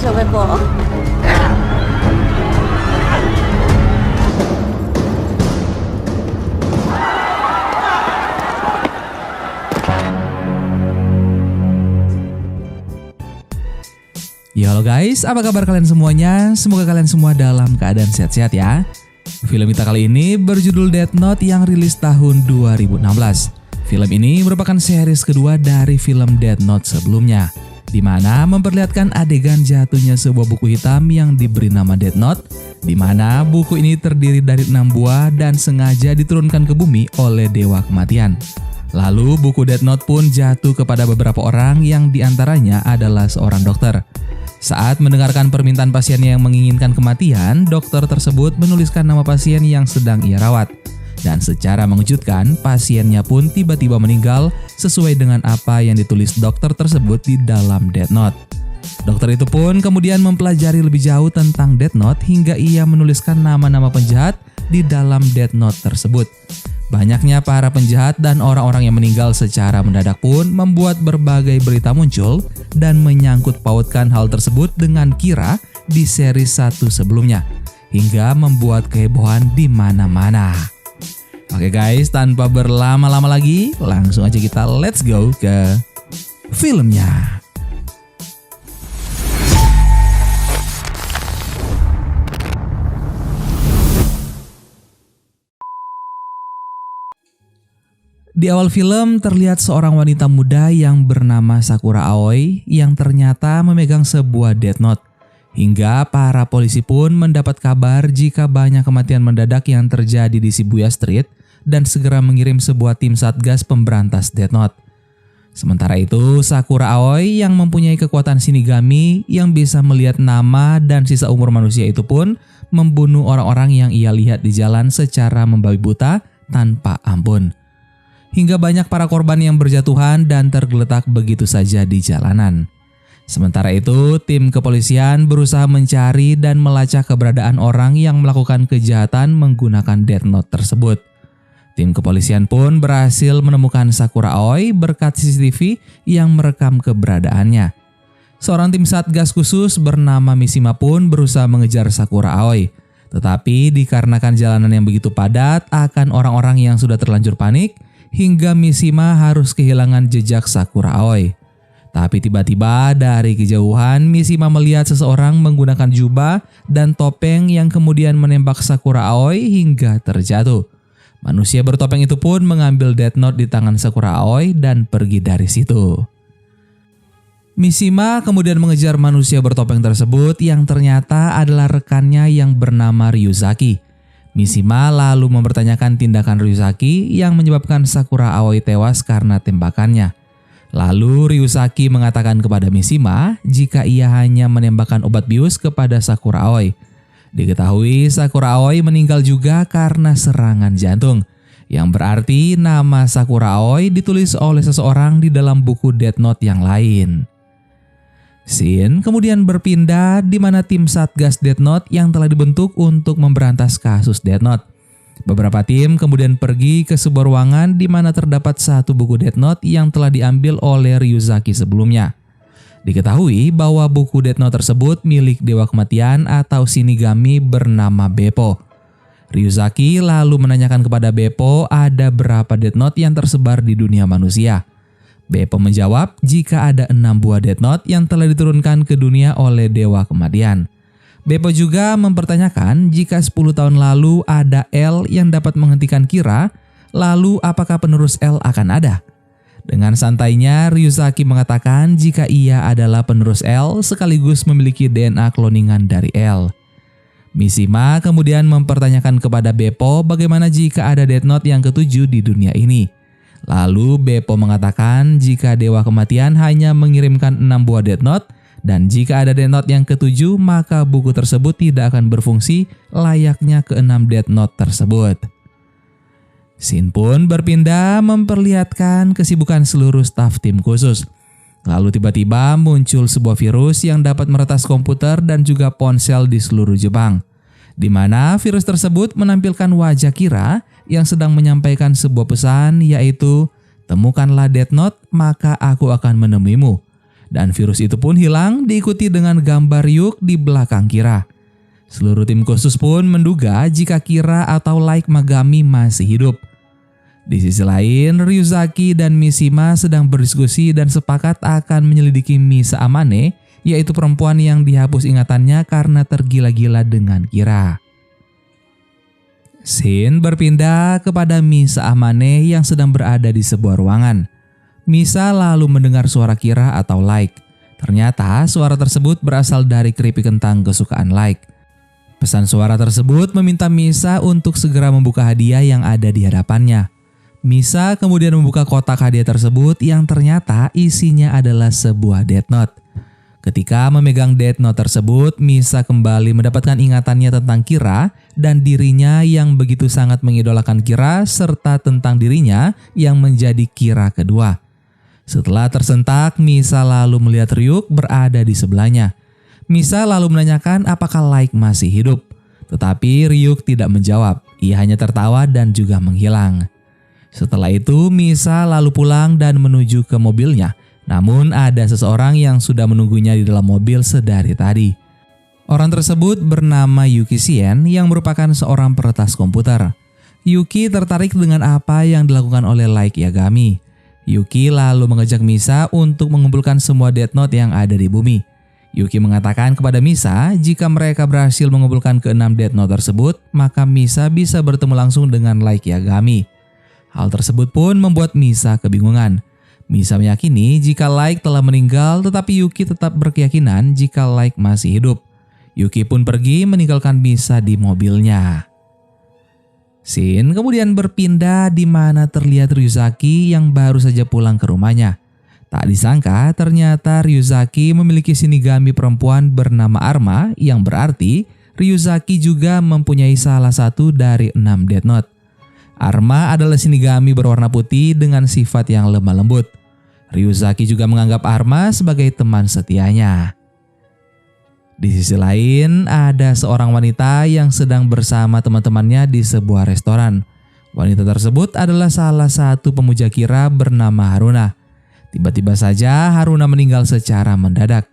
大丈夫不？Ya halo guys, apa kabar kalian semuanya? Semoga kalian semua dalam keadaan sehat-sehat ya. Film kita kali ini berjudul Death Note yang rilis tahun 2016. Film ini merupakan series kedua dari film Death Note sebelumnya, di mana memperlihatkan adegan jatuhnya sebuah buku hitam yang diberi nama Death Note, di mana buku ini terdiri dari 6 buah dan sengaja diturunkan ke bumi oleh Dewa Kematian. Lalu buku Death Note pun jatuh kepada beberapa orang yang diantaranya adalah seorang dokter. Saat mendengarkan permintaan pasiennya yang menginginkan kematian, dokter tersebut menuliskan nama pasien yang sedang ia rawat. Dan secara mengejutkan, pasiennya pun tiba-tiba meninggal sesuai dengan apa yang ditulis dokter tersebut di dalam Death Note. Dokter itu pun kemudian mempelajari lebih jauh tentang Death Note hingga ia menuliskan nama-nama penjahat di dalam Death Note tersebut. Banyaknya para penjahat dan orang-orang yang meninggal secara mendadak pun membuat berbagai berita muncul dan menyangkut pautkan hal tersebut dengan Kira di seri 1 sebelumnya, hingga membuat kehebohan di mana-mana. Oke guys, tanpa berlama-lama lagi, langsung aja kita let's go ke filmnya. Di awal film terlihat seorang wanita muda yang bernama Sakura Aoi yang ternyata memegang sebuah Death Note. Hingga para polisi pun mendapat kabar jika banyak kematian mendadak yang terjadi di Shibuya Street dan segera mengirim sebuah tim satgas pemberantas Death Note. Sementara itu, Sakura Aoi yang mempunyai kekuatan Shinigami yang bisa melihat nama dan sisa umur manusia itu pun membunuh orang-orang yang ia lihat di jalan secara membabi buta tanpa ampun. Hingga banyak para korban yang berjatuhan dan tergeletak begitu saja di jalanan. Sementara itu, tim kepolisian berusaha mencari dan melacak keberadaan orang yang melakukan kejahatan menggunakan Death Note tersebut. Tim kepolisian pun berhasil menemukan Sakura Aoi berkat CCTV yang merekam keberadaannya. Seorang tim satgas khusus bernama Mishima pun berusaha mengejar Sakura Aoi. Tetapi dikarenakan jalanan yang begitu padat akan orang-orang yang sudah terlanjur panik, hingga Mishima harus kehilangan jejak Sakura Aoi. Tapi tiba-tiba dari kejauhan Mishima melihat seseorang menggunakan jubah dan topeng yang kemudian menembak Sakura Aoi hingga terjatuh. Manusia bertopeng itu pun mengambil Death Note di tangan Sakura Aoi dan pergi dari situ. Mishima kemudian mengejar manusia bertopeng tersebut yang ternyata adalah rekannya yang bernama Ryuzaki. Mishima lalu mempertanyakan tindakan Ryuzaki yang menyebabkan Sakura Aoi tewas karena tembakannya. Lalu Ryuzaki mengatakan kepada Mishima jika ia hanya menembakkan obat bius kepada Sakura Aoi. Diketahui Sakura Aoi meninggal juga karena serangan jantung, yang berarti nama Sakura Aoi ditulis oleh seseorang di dalam buku Death Note yang lain. Scene kemudian berpindah di mana tim Satgas Death Note yang telah dibentuk untuk memberantas kasus Death Note. Beberapa tim kemudian pergi ke sebuah ruangan di mana terdapat satu buku Death Note yang telah diambil oleh Ryuzaki sebelumnya. Diketahui bahwa buku Death Note tersebut milik Dewa Kematian atau Shinigami bernama Beppo. Ryuzaki lalu menanyakan kepada Beppo ada berapa Death Note yang tersebar di dunia manusia. Beppo menjawab jika ada 6 buah Death Note yang telah diturunkan ke dunia oleh Dewa Kematian. Beppo juga mempertanyakan jika 10 tahun lalu ada L yang dapat menghentikan Kira, lalu apakah penerus L akan ada? Dengan santainya Ryuzaki mengatakan jika ia adalah penerus L sekaligus memiliki DNA kloningan dari L. Mishima kemudian mempertanyakan kepada Beppo bagaimana jika ada Death Note yang ketujuh di dunia ini. Lalu Beppo mengatakan jika Dewa Kematian hanya mengirimkan 6 buah Death Note dan jika ada Death Note yang ketujuh maka buku tersebut tidak akan berfungsi layaknya ke-6 Death Note tersebut. Scene pun berpindah memperlihatkan kesibukan seluruh staf tim khusus. Lalu tiba-tiba muncul sebuah virus yang dapat meretas komputer dan juga ponsel di seluruh Jepang, di mana virus tersebut menampilkan wajah Kira yang sedang menyampaikan sebuah pesan yaitu, "Temukanlah Death Note, maka aku akan menemuimu." Dan virus itu pun hilang diikuti dengan gambar Ryuk di belakang Kira. Seluruh tim khusus pun menduga jika Kira atau Light Magami masih hidup. Di sisi lain, Ryuzaki dan Mishima sedang berdiskusi dan sepakat akan menyelidiki Misa Amane, yaitu perempuan yang dihapus ingatannya karena tergila-gila dengan Kira. Scene berpindah kepada Misa Amane yang sedang berada di sebuah ruangan. Misa lalu mendengar suara Kira atau Light. Ternyata suara tersebut berasal dari keripik kentang kesukaan Light. Pesan suara tersebut meminta Misa untuk segera membuka hadiah yang ada di hadapannya. Misa kemudian membuka kotak hadiah tersebut yang ternyata isinya adalah sebuah Death Note. Ketika memegang Death Note tersebut, Misa kembali mendapatkan ingatannya tentang Kira dan dirinya yang begitu sangat mengidolakan Kira serta tentang dirinya yang menjadi Kira kedua. Setelah tersentak, Misa lalu melihat Ryuk berada di sebelahnya. Misa lalu menanyakan apakah Light masih hidup. Tetapi Ryuk tidak menjawab, ia hanya tertawa dan juga menghilang. Setelah itu, Misa lalu pulang dan menuju ke mobilnya. Namun ada seseorang yang sudah menunggunya di dalam mobil sedari tadi. Orang tersebut bernama Yuki Shien yang merupakan seorang peretas komputer. Yuki tertarik dengan apa yang dilakukan oleh Light Yagami. Yuki lalu mengajak Misa untuk mengumpulkan semua Death Note yang ada di bumi. Yuki mengatakan kepada Misa jika mereka berhasil mengumpulkan ke-6 Death Note tersebut, maka Misa bisa bertemu langsung dengan Light Yagami. Hal tersebut pun membuat Misa kebingungan. Misa meyakini jika Light telah meninggal, tetapi Yuki tetap berkeyakinan jika Light masih hidup. Yuki pun pergi meninggalkan Misa di mobilnya. Scene kemudian berpindah di mana terlihat Ryuzaki yang baru saja pulang ke rumahnya. Tak disangka ternyata Ryuzaki memiliki shinigami perempuan bernama Arma, yang berarti Ryuzaki juga mempunyai salah satu dari 6 Death Note. Arma adalah shinigami berwarna putih dengan sifat yang lemah lembut. Ryuzaki juga menganggap Arma sebagai teman setianya. Di sisi lain, ada seorang wanita yang sedang bersama teman-temannya di sebuah restoran. Wanita tersebut adalah salah satu pemuja Kira bernama Haruna. Tiba-tiba saja Haruna meninggal secara mendadak.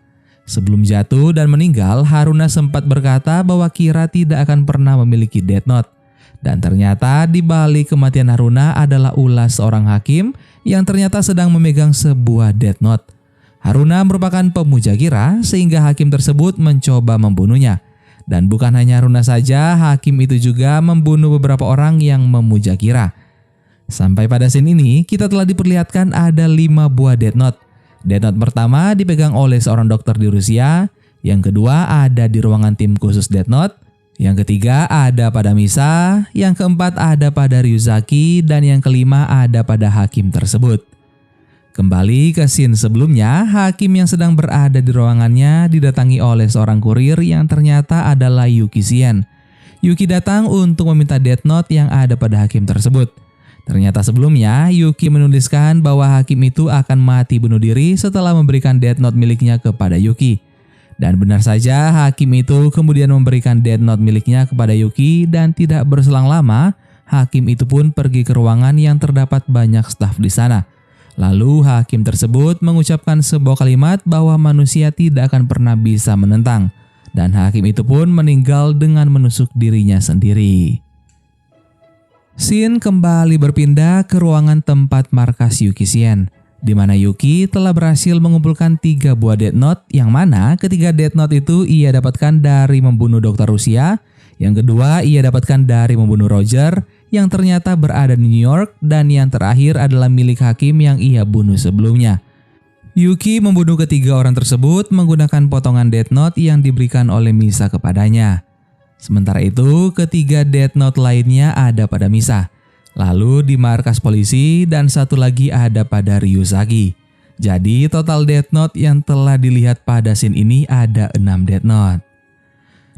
Sebelum jatuh dan meninggal, Haruna sempat berkata bahwa Kira tidak akan pernah memiliki Death Note. Dan ternyata di balik kematian Haruna adalah ulah seorang hakim yang ternyata sedang memegang sebuah Death Note. Haruna merupakan pemuja Kira sehingga hakim tersebut mencoba membunuhnya. Dan bukan hanya Haruna saja, hakim itu juga membunuh beberapa orang yang memuja Kira. Sampai pada scene ini kita telah diperlihatkan ada 5 buah Death Note. Death Note pertama dipegang oleh seorang dokter di Rusia, yang kedua ada di ruangan tim khusus Death Note, yang ketiga ada pada Misa, yang keempat ada pada Ryuzaki, dan yang kelima ada pada hakim tersebut. Kembali ke scene sebelumnya, hakim yang sedang berada di ruangannya didatangi oleh seorang kurir yang ternyata adalah Yuki Shien. Yuki datang untuk meminta Death Note yang ada pada hakim tersebut. Ternyata sebelumnya Yuki menuliskan bahwa hakim itu akan mati bunuh diri setelah memberikan Death Note miliknya kepada Yuki. Dan benar saja hakim itu kemudian memberikan Death Note miliknya kepada Yuki dan tidak berselang lama hakim itu pun pergi ke ruangan yang terdapat banyak staf di sana. Lalu hakim tersebut mengucapkan sebuah kalimat bahwa manusia tidak akan pernah bisa menentang. Dan hakim itu pun meninggal dengan menusuk dirinya sendiri. Scene kembali berpindah ke ruangan tempat markas Yuki Shien, di mana Yuki telah berhasil mengumpulkan 3 buah Death Note, yang mana ketiga Death Note itu ia dapatkan dari membunuh dokter Rusia, yang kedua ia dapatkan dari membunuh Roger yang ternyata berada di New York, dan yang terakhir adalah milik hakim yang ia bunuh sebelumnya. Yuki membunuh ketiga orang tersebut menggunakan potongan Death Note yang diberikan oleh Misa kepadanya. Sementara itu, ketiga Death Note lainnya ada pada Misa, lalu di markas polisi, dan satu lagi ada pada Ryuzaki. Jadi total Death Note yang telah dilihat pada scene ini ada 6 Death Note.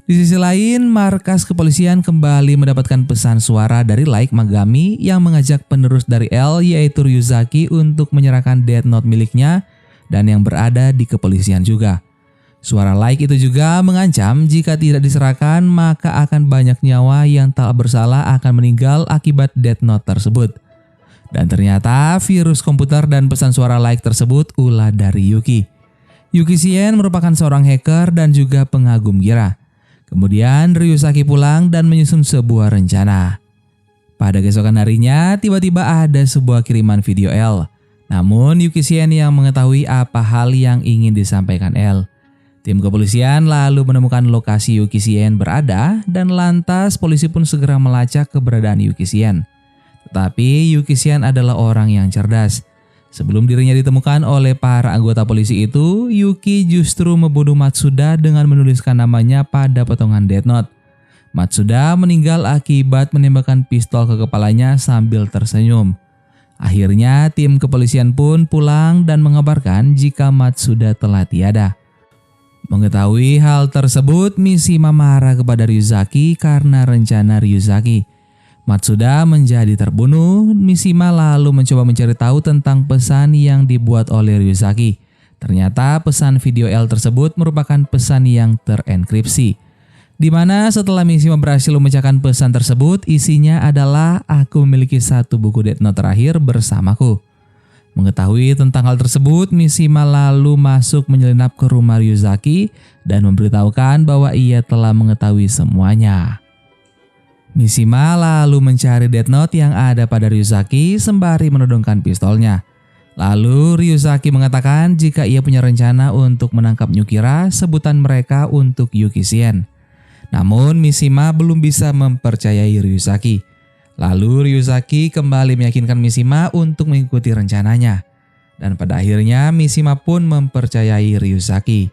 Di sisi lain, markas kepolisian kembali mendapatkan pesan suara dari Light Magami yang mengajak penerus dari L yaitu Ryuzaki untuk menyerahkan Death Note miliknya dan yang berada di kepolisian juga. Suara Light itu juga mengancam jika tidak diserahkan maka akan banyak nyawa yang tak bersalah akan meninggal akibat Death Note tersebut. Dan ternyata virus komputer dan pesan suara Light tersebut ulah dari Yuki. Yuki Shien merupakan seorang hacker dan juga pengagum gira. Kemudian Ryusaki pulang dan menyusun sebuah rencana. Pada keesokan harinya, tiba-tiba ada sebuah kiriman video L. Namun Yuki Shien yang mengetahui apa hal yang ingin disampaikan L. Tim kepolisian lalu menemukan lokasi Yuki Shien berada dan lantas polisi pun segera melacak keberadaan Yuki Shien. Tetapi Yuki Shien adalah orang yang cerdas. Sebelum dirinya ditemukan oleh para anggota polisi itu, Yuki justru membunuh Matsuda dengan menuliskan namanya pada potongan Death Note. Matsuda meninggal akibat menembakkan pistol ke kepalanya sambil tersenyum. Akhirnya tim kepolisian pun pulang dan mengabarkan jika Matsuda telah tiada. Mengetahui hal tersebut, Mishima marah kepada Ryuzaki karena rencana Ryuzaki. Matsuda menjadi terbunuh. Mishima lalu mencoba mencari tahu tentang pesan yang dibuat oleh Ryuzaki. Ternyata pesan video L tersebut merupakan pesan yang terenkripsi. Di mana setelah Mishima berhasil memecahkan pesan tersebut, isinya adalah aku memiliki satu buku Death Note terakhir bersamaku. Mengetahui tentang hal tersebut, Mishima lalu masuk menyelinap ke rumah Ryuzaki dan memberitahukan bahwa ia telah mengetahui semuanya. Mishima lalu mencari Death Note yang ada pada Ryuzaki sembari menodongkan pistolnya. Lalu Ryuzaki mengatakan jika ia punya rencana untuk menangkap Nyukira, sebutan mereka untuk Yuki Shien. Namun Mishima belum bisa mempercayai Ryuzaki. Lalu Ryuzaki kembali meyakinkan Mishima untuk mengikuti rencananya. Dan pada akhirnya Mishima pun mempercayai Ryuzaki.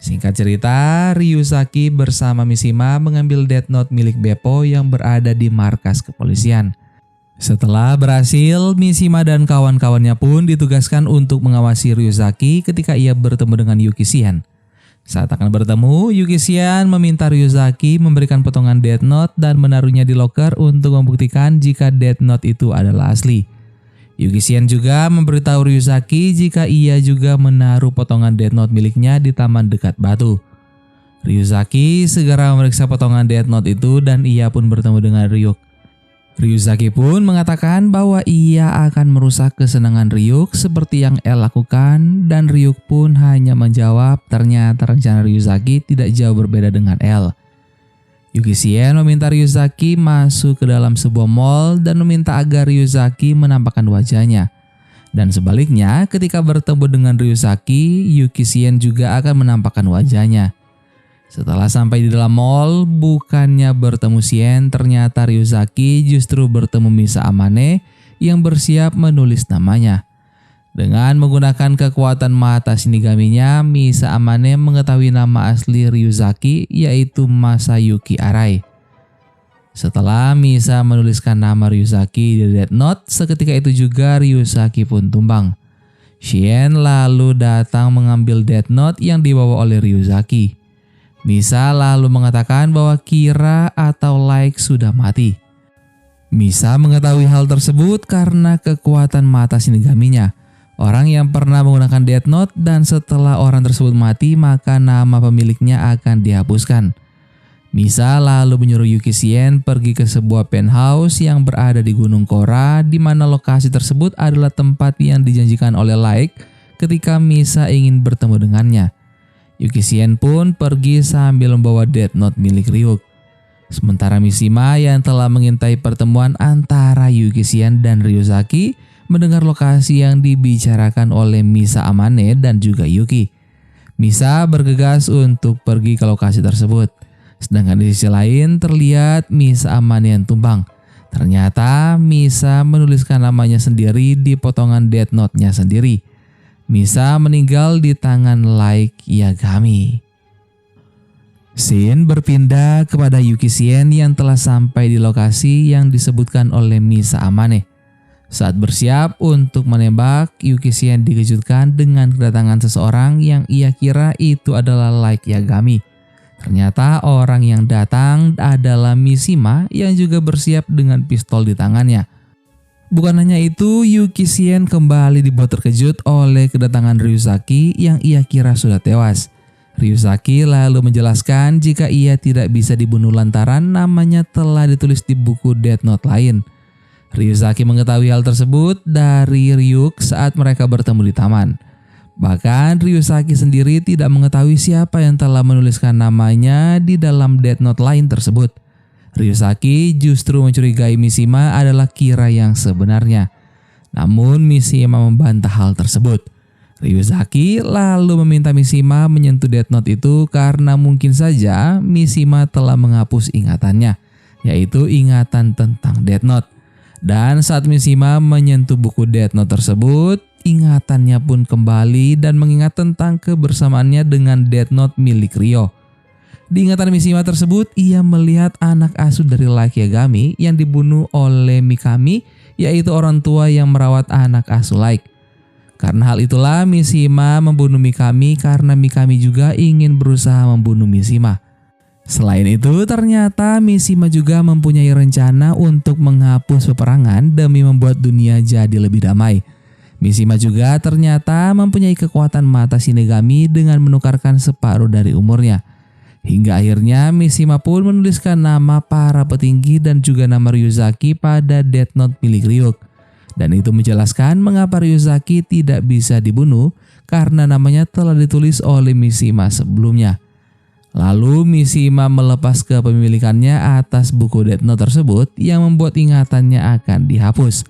Singkat cerita, Ryuzaki bersama Mishima mengambil Death Note milik Beppo yang berada di markas kepolisian. Setelah berhasil, Mishima dan kawan-kawannya pun ditugaskan untuk mengawasi Ryuzaki ketika ia bertemu dengan Yuki Shien. Saat akan bertemu, Yuki Shien meminta Ryuzaki memberikan potongan Death Note dan menaruhnya di loker untuk membuktikan jika Death Note itu adalah asli. Yuki Shien juga memberitahu Ryuzaki jika ia juga menaruh potongan Death Note miliknya di taman dekat batu. Ryuzaki segera memeriksa potongan Death Note itu dan ia pun bertemu dengan Ryuk. Ryuzaki pun mengatakan bahwa ia akan merusak kesenangan Ryuk seperti yang L lakukan, dan Ryuk pun hanya menjawab ternyata rencana Ryuzaki tidak jauh berbeda dengan L. Yuki Shien meminta Ryuzaki masuk ke dalam sebuah mall dan meminta agar Ryuzaki menampakkan wajahnya. Dan sebaliknya, ketika bertemu dengan Ryuzaki, Yuki Shien juga akan menampakkan wajahnya. Setelah sampai di dalam mall, bukannya bertemu Shien, ternyata Ryuzaki justru bertemu Misa Amane yang bersiap menulis namanya. Dengan menggunakan kekuatan mata shinigaminya, Misa Amane mengetahui nama asli Ryuzaki yaitu Masayuki Arai. Setelah Misa menuliskan nama Ryuzaki di Death Note, seketika itu juga Ryuzaki pun tumbang. Shien lalu datang mengambil Death Note yang dibawa oleh Ryuzaki. Misa lalu mengatakan bahwa Kira atau Light sudah mati. Misa mengetahui hal tersebut karena kekuatan mata shinigaminya. Orang yang pernah menggunakan Death Note dan setelah orang tersebut mati maka nama pemiliknya akan dihapuskan. Misa lalu menyuruh Yuki Shien pergi ke sebuah penthouse yang berada di Gunung Kora, di mana lokasi tersebut adalah tempat yang dijanjikan oleh Light ketika Misa ingin bertemu dengannya. Yuki Shien pun pergi sambil membawa Death Note milik Ryuk. Sementara Mishima yang telah mengintai pertemuan antara Yuki Shien dan Ryuzaki mendengar lokasi yang dibicarakan oleh Misa Amane dan juga Yuki. Misa bergegas untuk pergi ke lokasi tersebut. Sedangkan di sisi lain terlihat Misa Amane yang tumbang. Ternyata Misa menuliskan namanya sendiri di potongan Death Note-nya sendiri. Misa meninggal di tangan Light Yagami. Scene berpindah kepada Yuki Shien yang telah sampai di lokasi yang disebutkan oleh Misa Amane. Saat bersiap untuk menembak, Yuki Shien dikejutkan dengan kedatangan seseorang yang ia kira itu adalah Light Yagami. Ternyata orang yang datang adalah Mishima yang juga bersiap dengan pistol di tangannya. Bukan hanya itu, Yuki Shien kembali dibuat terkejut oleh kedatangan Ryuzaki yang ia kira sudah tewas. Ryuzaki lalu menjelaskan jika ia tidak bisa dibunuh lantaran namanya telah ditulis di buku Death Note lain. Ryuzaki mengetahui hal tersebut dari Ryuk saat mereka bertemu di taman. Bahkan Ryusaki sendiri tidak mengetahui siapa yang telah menuliskan namanya di dalam Death Note lain tersebut. Ryusaki justru mencurigai Mishima adalah Kira yang sebenarnya. Namun Mishima membantah hal tersebut. Ryusaki lalu meminta Mishima menyentuh Death Note itu karena mungkin saja Mishima telah menghapus ingatannya, yaitu ingatan tentang Death Note. Dan saat Mishima menyentuh buku Death Note tersebut, ingatannya pun kembali dan mengingat tentang kebersamaannya dengan Death Note milik Ryo. Di ingatan Mishima tersebut, ia melihat anak asuh dari Light Yagami yang dibunuh oleh Mikami, yaitu orang tua yang merawat anak asuh Light. Karena hal itulah Mishima membunuh Mikami karena Mikami juga ingin berusaha membunuh Mishima. Selain itu, ternyata Mishima juga mempunyai rencana untuk menghapus peperangan demi membuat dunia jadi lebih damai. Mishima juga ternyata mempunyai kekuatan mata Shinigami dengan menukarkan separuh dari umurnya. Hingga akhirnya Mishima pun menuliskan nama para petinggi dan juga nama Ryuzaki pada Death Note milik Ryuk. Dan itu menjelaskan mengapa Ryuzaki tidak bisa dibunuh karena namanya telah ditulis oleh Mishima sebelumnya. Lalu Mishima melepas kepemilikannya atas buku Death Note tersebut yang membuat ingatannya akan dihapus.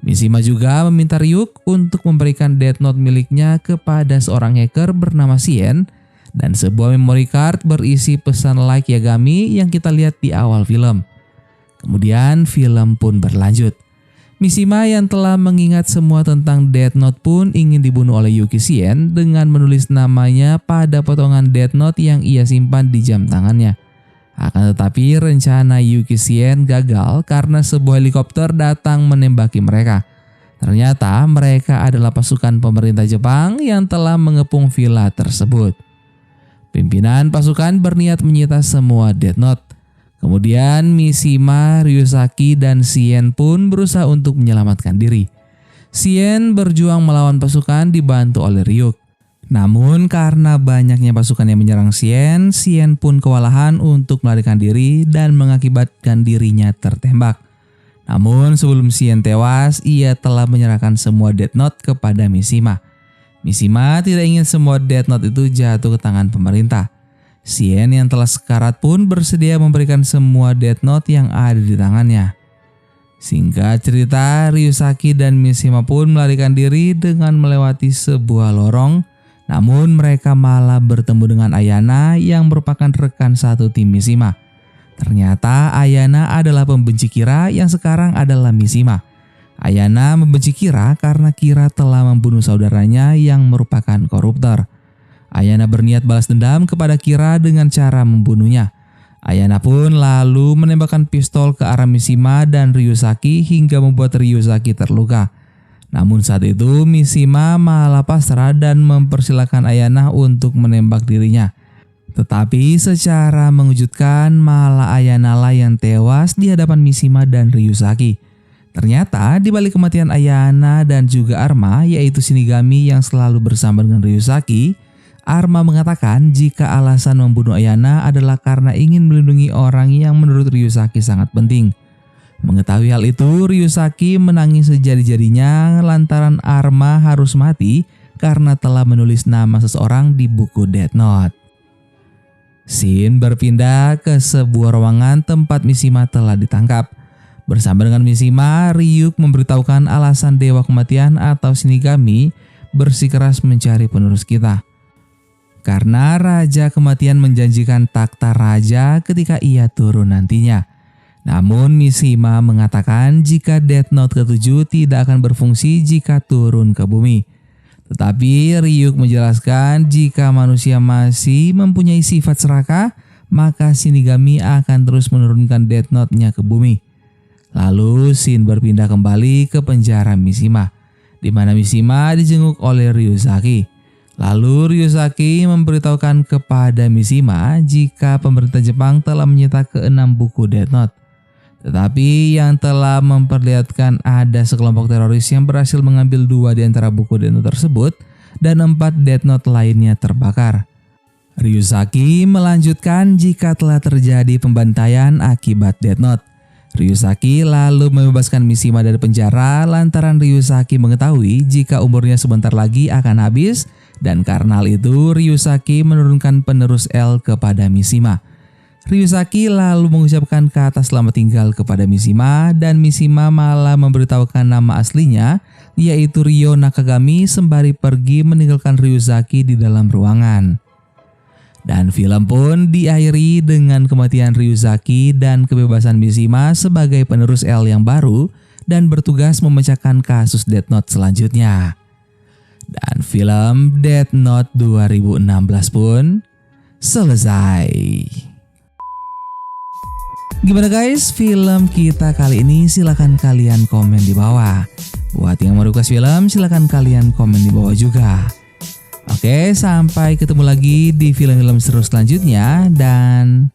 Mishima juga meminta Ryuk untuk memberikan Death Note miliknya kepada seorang hacker bernama Sien dan sebuah memory card berisi pesan Light Yagami yang kita lihat di awal film. Kemudian film pun berlanjut. Mishima yang telah mengingat semua tentang Death Note pun ingin dibunuh oleh Yuki Sien dengan menulis namanya pada potongan Death Note yang ia simpan di jam tangannya. Akan tetapi rencana Yuki Sien gagal karena sebuah helikopter datang menembaki mereka. Ternyata mereka adalah pasukan pemerintah Jepang yang telah mengepung villa tersebut. Pimpinan pasukan berniat menyita semua Death Note. Kemudian Mishima, Ryusaki, dan Sien pun berusaha untuk menyelamatkan diri. Sien berjuang melawan pasukan dibantu oleh Ryuk. Namun karena banyaknya pasukan yang menyerang Sien, Sien pun kewalahan untuk melarikan diri dan mengakibatkan dirinya tertembak. Namun sebelum Sien tewas, ia telah menyerahkan semua Death Note kepada Mishima. Mishima tidak ingin semua Death Note itu jatuh ke tangan pemerintah. Sien yang telah sekarat pun bersedia memberikan semua Death Note yang ada di tangannya. Singkat cerita, Ryusaki dan Mishima pun melarikan diri dengan melewati sebuah lorong. Namun mereka malah bertemu dengan Ayana yang merupakan rekan satu tim Mishima. Ternyata Ayana adalah pembenci Kira yang sekarang adalah Mishima. Ayana membenci Kira karena Kira telah membunuh saudaranya yang merupakan koruptor. Ayana berniat balas dendam kepada Kira dengan cara membunuhnya. Ayana pun lalu menembakkan pistol ke arah Mishima dan Ryusaki hingga membuat Ryusaki terluka. Namun saat itu Mishima malah pasrah dan mempersilahkan Ayana untuk menembak dirinya. Tetapi secara mengejutkan malah Ayana lah yang tewas di hadapan Mishima dan Ryusaki. Ternyata di balik kematian Ayana dan juga Arma, yaitu Shinigami yang selalu bersama dengan Ryusaki, Arma mengatakan jika alasan membunuh Ayana adalah karena ingin melindungi orang yang menurut Ryusaki sangat penting. Mengetahui hal itu, Ryusaki menangis sejadi-jadinya lantaran Arma harus mati karena telah menulis nama seseorang di buku Death Note. Scene berpindah ke sebuah ruangan tempat Mishima telah ditangkap. Bersama dengan Mishima, Ryuk memberitahukan alasan Dewa Kematian atau Shinigami bersikeras mencari penerus kita. Karena Raja Kematian menjanjikan takhta raja ketika ia turun nantinya. Namun Mishima mengatakan jika Death Note ke-7 tidak akan berfungsi jika turun ke bumi. Tetapi Ryuk menjelaskan jika manusia masih mempunyai sifat serakah, maka Shinigami akan terus menurunkan Death Note-nya ke bumi. Lalu scene berpindah kembali ke penjara Mishima, di mana Mishima dijenguk oleh Ryusaki. Lalu Ryusaki memberitahukan kepada Mishima jika pemerintah Jepang telah menyita ke-6 buku Death Note. Tetapi yang telah memperlihatkan ada sekelompok teroris yang berhasil mengambil 2 di antara buku Death Note tersebut dan 4 Death Note lainnya terbakar. Ryusaki melanjutkan jika telah terjadi pembantaian akibat Death Note. Ryusaki lalu membebaskan Mishima dari penjara lantaran Ryusaki mengetahui jika umurnya sebentar lagi akan habis Dan karena hal itu, Ryusaki menurunkan penerus L kepada Mishima. Ryusaki lalu mengucapkan kata selamat tinggal kepada Mishima dan Mishima malah memberitahukan nama aslinya yaitu Ryo Nakagami sembari pergi meninggalkan Ryusaki di dalam ruangan. Dan film pun diakhiri dengan kematian Ryusaki dan kebebasan Mishima sebagai penerus L yang baru dan bertugas memecahkan kasus Death Note selanjutnya. Dan film Death Note 2016 pun selesai. Gimana guys film kita kali ini? Silahkan kalian komen di bawah. Buat yang mau request film silahkan kalian komen di bawah juga. Oke, sampai ketemu lagi di film-film seru selanjutnya dan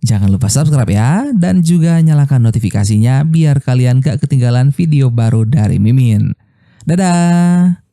jangan lupa subscribe ya dan juga nyalakan notifikasinya biar kalian gak ketinggalan video baru dari Mimin. Dadah!